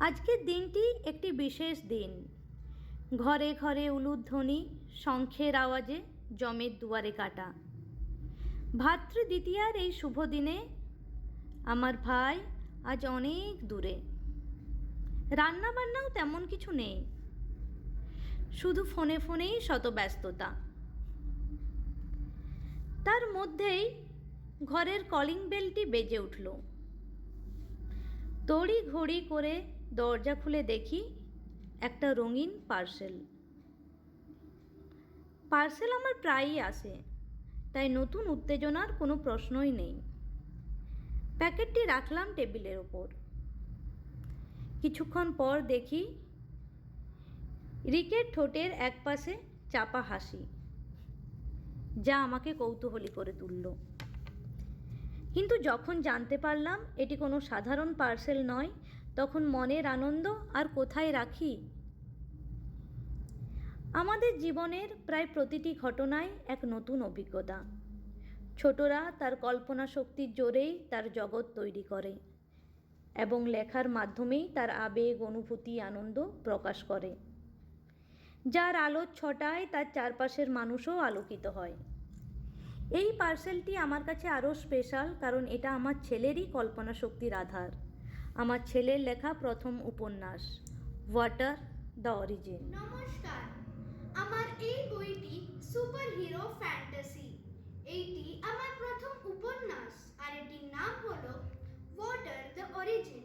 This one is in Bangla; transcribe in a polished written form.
আজকের দিনটি একটি বিশেষ দিন। ঘরে ঘরে উলুধ্বনি, শঙ্খের আওয়াজে জমের দুয়ারে কাটা। ভাতৃদ্বিতীয়ার এই শুভ দিনে আমার ভাই আজ অনেক দূরে। রান্না বান্নাও তেমন কিছু নেই, শুধু ফোনে ফোনেই শত ব্যস্ততা। তার মধ্যেই ঘরের কলিং বেলটি বেজে উঠল। তড়ি ঘড়ি করে দরজা খুলে দেখি একটা রঙিন পার্সেল। পার্সেল আমার প্রায়ই আসে, তাই নতুন উত্তেজনার কোনো প্রশ্নই নেই। প্যাকেটটি রাখলাম টেবিলের ওপর। কিছুক্ষণ পর দেখি রিকের ঠোঁটের একপাশে চাপা হাসি, যা আমাকে কৌতূহলী করে তুলল। কিন্তু যখন জানতে পারলাম এটি কোনো সাধারণ পার্সেল নয়, তখন মনের আনন্দ আর কোথায় রাখি। আমাদের জীবনের প্রায় প্রতিটি ঘটনায় এক নতুন অভিজ্ঞতা। ছোটরা তার কল্পনা শক্তির জোরেই তার জগৎ তৈরি করে এবং লেখার মাধ্যমেই তার আবেগ, অনুভূতি, আনন্দ প্রকাশ করে। যার আলোর ছটায় তার চারপাশের মানুষও আলোকিত হয়। এই পার্সেলটি আমার কাছে আরও স্পেশাল, কারণ এটা আমার ছেলেরই কল্পনা শক্তির আধার। আমার ছেলের লেখা প্রথম উপন্যাস, ওয়াটার দ্য অরিজিন। নমস্কার, আমার এই বইটি সুপার হিরো ফ্যান্টাসি। এইটি আমার প্রথম উপন্যাস আর এটির নাম হলো ওয়াটার দ্য অরিজিন।